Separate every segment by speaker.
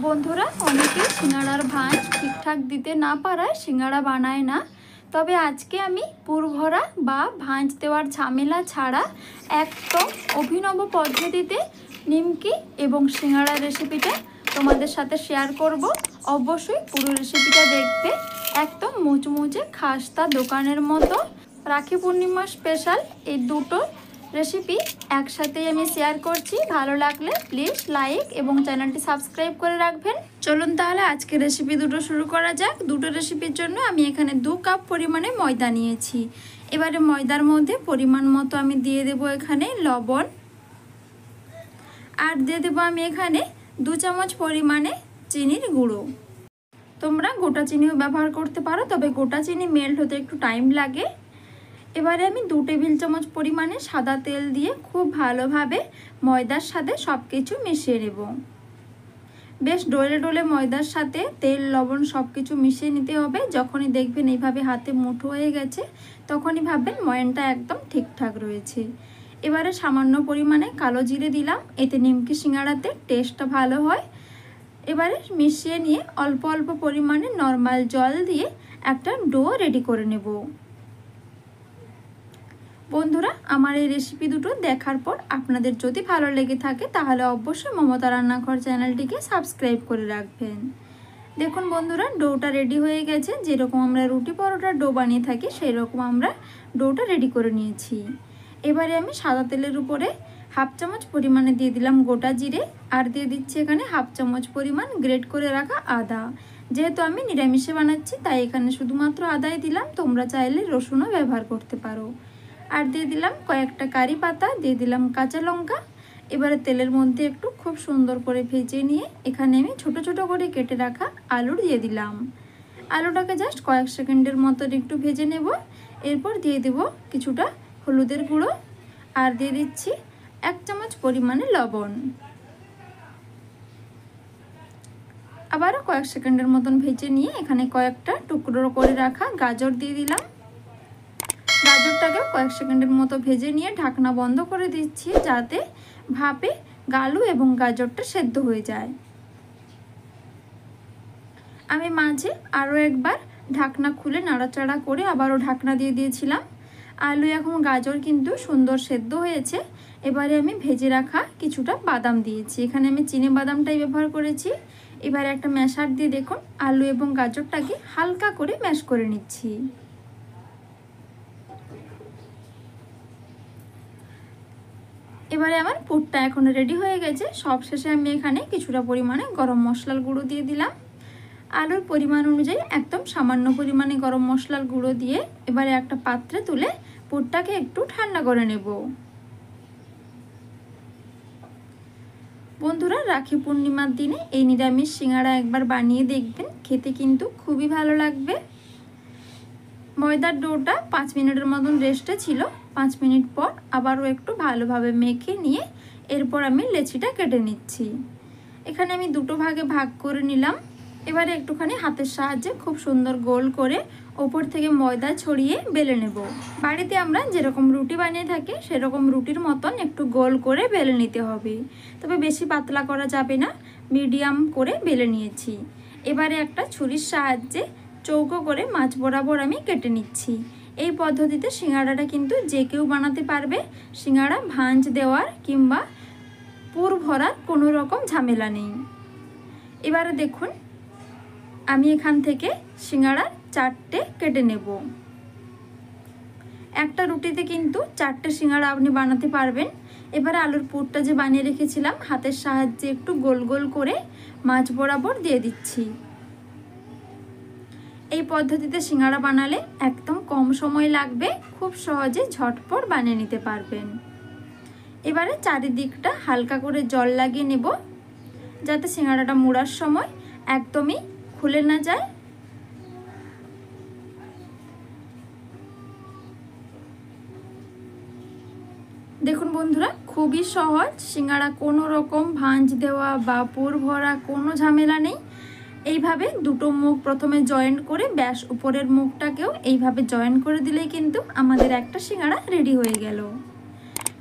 Speaker 1: বন্ধুরা অনেকেই সিঙ্গাড়ার ভাঁজ ঠিকঠাক দিতে না পারায় সিঙ্গাড়া বানায় না। তবে আজকে আমি পুরভরা বা ভাঁজ দেওয়ার ঝামেলা ছাড়া একদম অভিনব পদ্ধতিতে নিমকি এবং সিঙ্গাড়ার রেসিপিটা তোমাদের সাথে শেয়ার করব। অবশ্যই পুরো রেসিপিটা দেখবে, একদম মুচমুচে খাস্তা দোকানের মতো। রাখি পূর্ণিমা স্পেশাল এই দুটো রেসিপি একসাথেই আমি শেয়ার করছি। ভালো লাগলে প্লিজ লাইক এবং চ্যানেলটি সাবস্ক্রাইব করে রাখবেন। চলুন তাহলে আজকে রেসিপি দুটো শুরু করা যাক। দুটো রেসিপির জন্য আমি এখানে 2 কাপ পরিমাণে ময়দা নিয়েছি। এবারে ময়দার মধ্যে পরিমাণ মতো আমি দিয়ে দেব এখানে লবণ, আর দিয়ে দেবো আমি এখানে 2 চামচ পরিমাণে চিনির গুঁড়ো। তোমরা গোটা চিনিও ব্যবহার করতে পারো, তবে গোটা চিনি মেল্ট হতে একটু টাইম লাগে। এবারে আমি 2 টেবিল চামচ পরিমাণে সাদা তেল দিয়ে খুব ভালোভাবে ময়দার সাথে সব কিছু মিশিয়ে নেব। বেশ ডলে ডলে ময়দার সাথে তেল লবণ সব কিছু মিশিয়ে নিতে হবে। যখনই দেখবেন এইভাবে হাতে মুঠো হয়ে গেছে, তখনই ভাববেন ময়ানটা একদম ঠিকঠাক রয়েছে। এবারে সামান্য পরিমাণে কালো জিরে দিলাম, এতে নিমকি সিঙ্গাড়াতে টেস্টটা ভালো হয়। এবারে মিশিয়ে নিয়ে অল্প অল্প পরিমাণে নর্মাল জল দিয়ে একটা ডো রেডি করে নেব। বন্ধুরা, আমার এই রেসিপি দুটো দেখার পর আপনাদের যদি ভালো লেগে থাকে তাহলে অবশ্যই মমতা রান্নাঘর চ্যানেলটিকে সাবস্ক্রাইব করে রাখবেন। দেখুন বন্ধুরা, ডোটা রেডি হয়ে গেছে। যেরকম আমরা রুটি পরোটার ডো বানিয়ে থাকি সেই রকম আমরা ডোটা রেডি করে নিয়েছি। এবারে আমি সাদা তেলের উপরে 1/2 চামচ পরিমাণে দিয়ে দিলাম গোটা জিরে, আর দিয়ে দিচ্ছি এখানে 1/2 চামচ পরিমাণ গ্রেট করে রাখা আদা। যেহেতু আমি নিরামিষে বানাচ্ছি তাই এখানে শুধুমাত্র আদাই দিলাম, তোমরা চাইলে রসুনও ব্যবহার করতে পারো। আর দিয়ে দিলাম কয়েকটা কারি পাতা, দিয়ে দিলাম কাঁচা লঙ্কা। এবারে তেলের মধ্যে একটু খুব সুন্দর করে ভেজে নিয়ে এখানে আমি ছোট ছোট করে কেটে রাখা আলু দিয়ে দিলাম। আলুটাকে জাস্ট কয়েক সেকেন্ডের মতো একটু ভেজে নেব। এরপর দিয়ে দেব কিছুটা হলুদের গুঁড়ো, আর দিয়ে দিচ্ছি 1 চামচ পরিমাণে লবণ। আবারও কয়েক সেকেন্ডের মতন ভেজে নিয়ে এখানে কয়েকটা টুকরো করে রাখা গাজর দিয়ে দিলাম। গাজরটাকে কয়েক সেকেন্ডের মতো ভেজে নিয়ে ঢাকনা বন্ধ করে দিচ্ছি, যাতে ভাপে আলু এবং গাজরটা সেদ্ধ হয়ে যায়। আমি মাঝে আরও একবার ঢাকনা খুলে নাড়াচাড়া করে আবারও ঢাকনা দিয়ে দিয়েছিলাম। আলু এবং গাজর কিন্তু সুন্দর সেদ্ধ হয়েছে। এবারে আমি ভেজে রাখা কিছুটা বাদাম দিয়েছি, এখানে আমি চিনে বাদামটাই ব্যবহার করেছি। এবারে একটা ম্যাশার দিয়ে দেখুন আলু এবং গাজরটাকে হালকা করে ম্যাশ করে নিচ্ছি। এবারে আমার পুরটা এখন রেডি হয়ে গেছে। সবশেষে আমি এখানে কিছুটা পরিমাণে গরম মশলার গুঁড়ো দিয়ে দিলাম। আলুর পরিমাণ অনুযায়ী একদম সামান্য পরিমাণে গরম মশলার গুঁড়ো দিয়ে এবারে একটা পাত্রে তুলে পুরটাকে একটু ঠান্ডা করে নেব। বন্ধুরা, রাখি পূর্ণিমার দিনে এই নিরামিষ সিঙ্গাড়া একবার বানিয়ে দেখবেন, খেতে কিন্তু খুবই ভালো লাগবে। ময়দার ডোটা 5 মিনিটের মতন রেস্টে ছিল। 5 মিনিট পর আবারও একটু ভালোভাবে মেখে নিয়ে এরপর আমি লেচিটা কেটে নিচ্ছি। এখানে আমি দুটো ভাগে ভাগ করে নিলাম। এবারে একটুখানি হাতের সাহায্যে খুব সুন্দর গোল করে ওপর থেকে ময়দা ছড়িয়ে বেলে নেব। বাড়িতে আমরা যেরকম রুটি বানিয়ে থাকি সেরকম রুটির মতন একটু গোল করে বেলে নিতে হবে, তবে বেশি পাতলা করা যাবে না, মিডিয়াম করে বেলে নিয়েছি। এবারে একটা ছুরির সাহায্যে চৌকো করে মাছ বরাবর আমি কেটে নিচ্ছি। এই পদ্ধতিতে সিঙ্গাড়াটা কিন্তু যে কেউ বানাতে পারবে। সিঙ্গাড়া ভাঁজ দেওয়ার কিংবা পুর ভরার কোনো রকম ঝামেলা নেই। এবারে দেখুন আমি এখান থেকে সিঙ্গাড়া 4টে কেটে নেব। একটা রুটিতে কিন্তু 4টে সিঙ্গাড়া আপনি বানাতে পারবেন। এবারে আলুর পুরটা যে বানিয়ে রেখেছিলাম হাতের সাহায্যে একটু গোল গোল করে মাছ বরাবর দিয়ে দিচ্ছি। এই পদ্ধতিতে সিঙ্গাড়া বানালে একদম কম সময় লাগবে, খুব সহজে ঝটপট বানিয়ে নিতে পারবেন। এবারে চারিদিকটা হালকা করে জল লাগিয়ে নেব, যাতে সিঙ্গাড়াটা মোড়ার সময় একদমই খুলে না যায়। দেখুন বন্ধুরা, খুবই সহজ সিঙ্গাড়া, কোনো রকম ভাঁজ দেওয়া বা পুর ভরা কোনো ঝামেলা নেই। এইভাবে দুটো মুখ প্রথমে জয়েন্ট করে ব্যাস উপরের মুখটাকেও এইভাবে জয়েন্ট করে দিলেই কিন্তু আমাদের একটা সিঙ্গাড়া রেডি হয়ে গেল।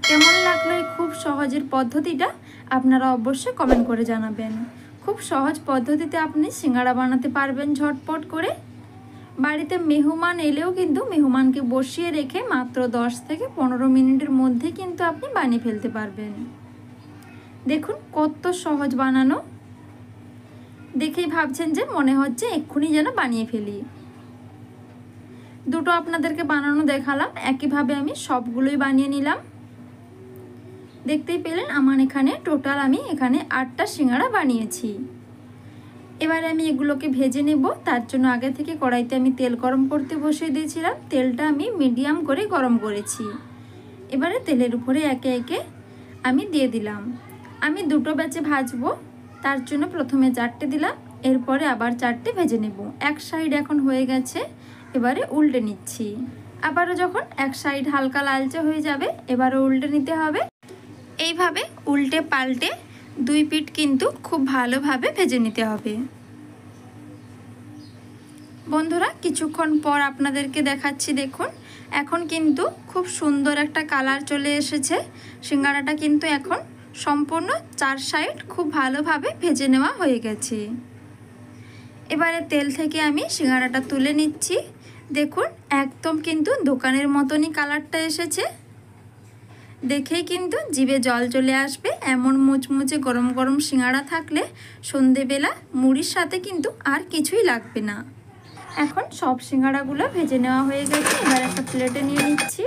Speaker 1: কেমন লাগলো এই খুব সহজের পদ্ধতিটা আপনারা অবশ্যই কমেন্ট করে জানাবেন। খুব সহজ পদ্ধতিতে আপনি সিঙ্গাড়া বানাতে পারবেন ঝটপট করে। বাড়িতে মেহমান এলেও কিন্তু মেহমানকে বসিয়ে রেখে মাত্র 10 থেকে 15 মিনিটের মধ্যে কিন্তু আপনি বানিয়ে ফেলতে পারবেন। দেখুন কত সহজ বানানো, দেখেই ভাবছেন যে মনে হচ্ছে এক্ষুনি যেন বানিয়ে ফেলি। দুটো আপনাদেরকে বানানো দেখালাম, একইভাবে আমি সবগুলোই বানিয়ে নিলাম। দেখতেই পেলেন আমার এখানে টোটাল আমি এখানে 8টা সিঙ্গাড়া বানিয়েছি। এবারে আমি এগুলোকে ভেজে নেব। তার জন্য আগে থেকে কড়াইতে আমি তেল গরম করতে বসিয়ে দিয়েছিলাম। তেলটা আমি মিডিয়াম করে গরম করেছি। এবারে তেলের উপরে একে একে আমি দিয়ে দিলাম। আমি দুটো ব্যাচে ভাজবো, তার জন্য প্রথমে 4টে দিলাম, এরপরে আবার 4টে ভেজে নেব। এক সাইড এখন হয়ে গেছে, এবারে উল্টে নিচ্ছি। আবারও যখন এক সাইড হালকা লালচে হয়ে যাবে এবারে উল্টে নিতে হবে। এইভাবে উল্টে পাল্টে দুই পিঠ কিন্তু খুব ভালোভাবে ভেজে নিতে হবে। বন্ধুরা কিছুক্ষণ পর আপনাদেরকে দেখাচ্ছি। দেখুন এখন কিন্তু খুব সুন্দর একটা কালার চলে এসেছে। সিঙ্গাড়াটা কিন্তু এখন সম্পূর্ণ 4 সাইড খুব ভালোভাবে ভেজে নেওয়া হয়ে গেছে। এবারে তেল থেকে আমি সিঙ্গাড়াটা তুলে নিচ্ছি। দেখুন একদম কিন্তু দোকানের মতনই কালারটা এসেছে। দেখেই কিন্তু জিভে জল চলে আসবে। এমন মুচমুচে গরম গরম সিঙ্গাড়া থাকলে সন্ধেবেলা মুড়ির সাথে কিন্তু আর কিছুই লাগবে না। এখন সব সিঙ্গাড়াগুলো ভেজে নেওয়া হয়ে গেছে। এবার একটা প্লেটে নিয়ে নিচ্ছি।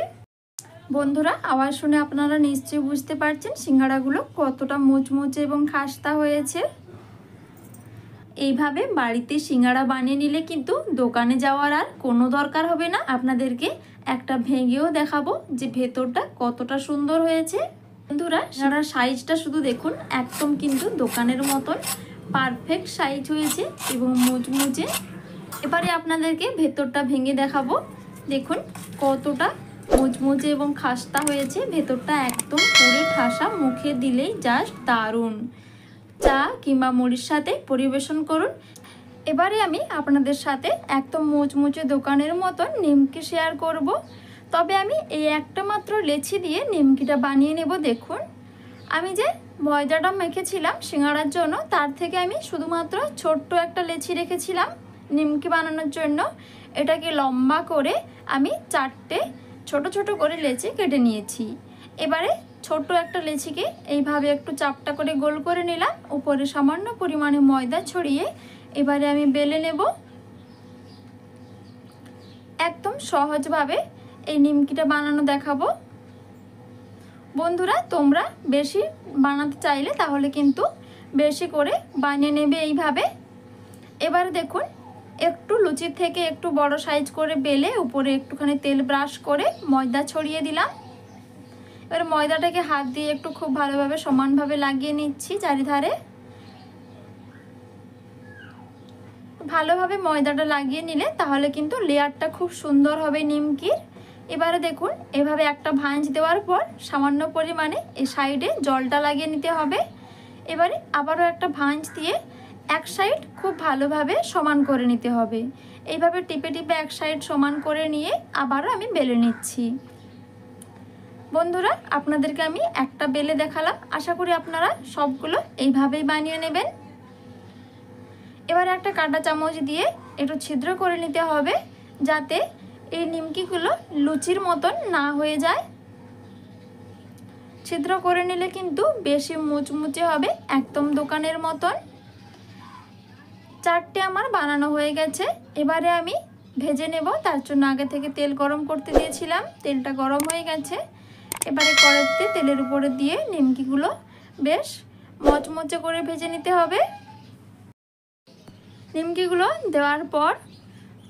Speaker 1: বন্ধুরা আওয়াজ শুনে আপনারা নিশ্চয়ই বুঝতে পারছেন সিঙ্গাড়াগুলো কতটা মুচমুচে এবং খাস্তা হয়েছে। এইভাবে বাড়িতে সিঙ্গাড়া বানিয়ে নিলে কিন্তু দোকানে যাওয়ার আর কোনো দরকার হবে না। আপনাদেরকে একটা ভেঙেও দেখাবো যে ভেতরটা কতটা সুন্দর হয়েছে। বন্ধুরা সিঙ্গাড়ার সাইজটা শুধু দেখুন, একদম কিন্তু দোকানের মতন পারফেক্ট সাইজ হয়েছে এবং মুচমুচে। এবারে আপনাদেরকে ভেতরটা ভেঙে দেখাবো। দেখুন কতটা মুচমুচে এবং খাস্তা হয়েছে। ভেতরটা একদম পুরো ঠাসা, মুখে দিলেই জাস্ট দারুণ। চা কিংবা মুড়ির সাথে পরিবেশন করুন। এবারে আমি আপনাদের সাথে একদম মুচমুচে দোকানের মতন নিমকি শেয়ার করব। তবে আমি এই একটা মাত্র লেচি দিয়ে নিমকিটা বানিয়ে নেব। দেখুন আমি যে ময়দাটা মেখেছিলাম সিঙ্গাড়ার জন্য, তার থেকে আমি শুধুমাত্র ছোট্ট একটা লেচি রেখেছিলাম নিমকি বানানোর জন্য। এটাকে লম্বা করে আমি 4টে ছোট ছোট করে লেচি কেটে নিয়েছি। এবারে ছোট একটা লেচিকে এইভাবে একটু চাপটা করে গোল করে নিলাম। উপরে সামান্য পরিমাণে ময়দা ছড়িয়ে এবারে আমি বেলে নেব। একদম সহজভাবে এই নিমকিটা বানানো দেখাবো। বন্ধুরা তোমরা বেশি বানাতে চাইলে তাহলে কিন্তু বেশি করে বানিয়ে নেবে এইভাবে। এবারে দেখুন একটু লুচির থেকে একটু বড় সাইজ করে বেলে উপরে একটুখানি তেল ব্রাশ করে ময়দা ছড়িয়ে দিলাম। এবার ময়দাটাকে হাত দিয়ে একটু খুব ভালোভাবে সমানভাবে লাগিয়ে নিচ্ছি চারিধারে। ভালোভাবে ময়দাটা লাগিয়ে নিলে তাহলে কিন্তু লেয়ারটা খুব সুন্দর হবে নিমকির। এবারে দেখুন এভাবে একটা ভাঁজ দেওয়ার পর সামান্য পরিমাণে এই সাইডে জলটা লাগিয়ে নিতে হবে। এবারে আবারও একটা ভাঁজ দিয়ে এক সাইড খুব ভালোভাবে সমান করে নিতে হবে। এইভাবে টিপে টিপে এক সাইড সমান করে নিয়ে আবারও আমি বেলে নিচ্ছি। বন্ধুরা আপনাদেরকে আমি একটা বেলে দেখালাম, আশা করি আপনারা সবগুলো এইভাবেই বানিয়ে নেবেন। এবারে একটা কাঁটা চামচ দিয়ে একটু ছিদ্র করে নিতে হবে যাতে এই নিমকিগুলো লুচির মতন না হয়ে যায়। ছিদ্র করে নিলে কিন্তু বেশি মুচমুচে হবে, একদম দোকানের মতন। 4টে আমার বানানো হয়ে গেছে। এবারে আমি ভেজে নেব, তার জন্য আগে থেকে তেল গরম করতে দিয়েছিলাম। তেলটা গরম হয়ে গেছে। এবারে কড়াইতে তেলের উপরে দিয়ে নিমকিগুলো বেশ মচমচে করে ভেজে নিতে হবে। নিমকিগুলো দেওয়ার পর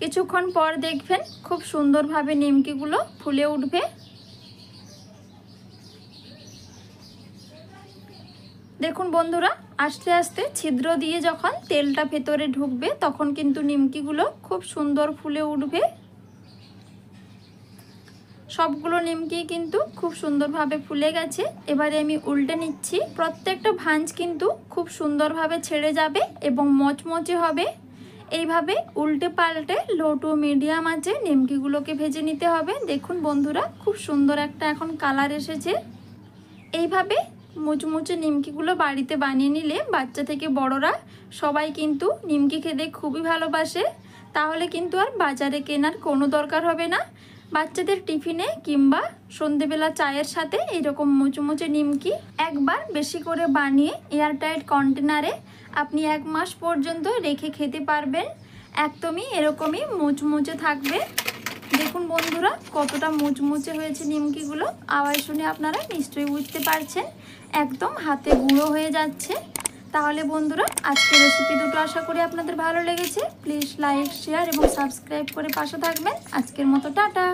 Speaker 1: কিছুক্ষণ পর দেখবেন খুব সুন্দরভাবে নিমকিগুলো ফুলে উঠবে। দেখুন বন্ধুরা আস্তে আস্তে ছিদ্র দিয়ে যখন তেলটা ভেতরে ঢুকবে তখন কিন্তু নিমকিগুলো খুব সুন্দর ফুলে উঠবে। সবগুলো নিমকি কিন্তু খুব সুন্দরভাবে ফুলে গেছে। এবারে আমি উল্টে নিচ্ছি। প্রত্যেকটা ভাঁজ কিন্তু খুব সুন্দরভাবে ছেড়ে যাবে এবং মচমচে হবে। এইভাবে উল্টে পাল্টে লো টু মিডিয়াম আঁচে নিমকিগুলোকে ভেজে নিতে হবে। দেখুন বন্ধুরা খুব সুন্দর একটা এখন কালার এসেছে। এইভাবে মুচমুচে নিমকিগুলো বাড়িতে বানিয়ে নিলে বাচ্চা থেকে বড়রা সবাই কিন্তু নিমকি খেতে খুবই ভালোবাসে। তাহলে কিন্তু আর বাজারে কেনার কোনো দরকার হবে না। বাচ্চাদের টিফিনে কিংবা সন্ধেবেলা চায়ের সাথে এরকম মুচমুচে নিমকি একবার বেশি করে বানিয়ে এয়ারটাইট কন্টেনারে আপনি 1 মাস পর্যন্ত রেখে খেতে পারবেন। একদমই এরকমই মুচমুচে থাকবে। দেখুন বন্ধুরা কতটা মুচমুচে হয়েছে নিমকিগুলো। আওয়াজ শুনে আপনারা নিশ্চয়ই বুঝতে পারছেন একদম হাতে গুঁড়ো হয়ে যাচ্ছে। তাহলে বন্ধুরা আজকের রেসিপি দুটো আশা করি আপনাদের ভালো লেগেছে। প্লিজ লাইক, শেয়ার এবং সাবস্ক্রাইব করে পাশে থাকবেন। আজকের মতো টাটা।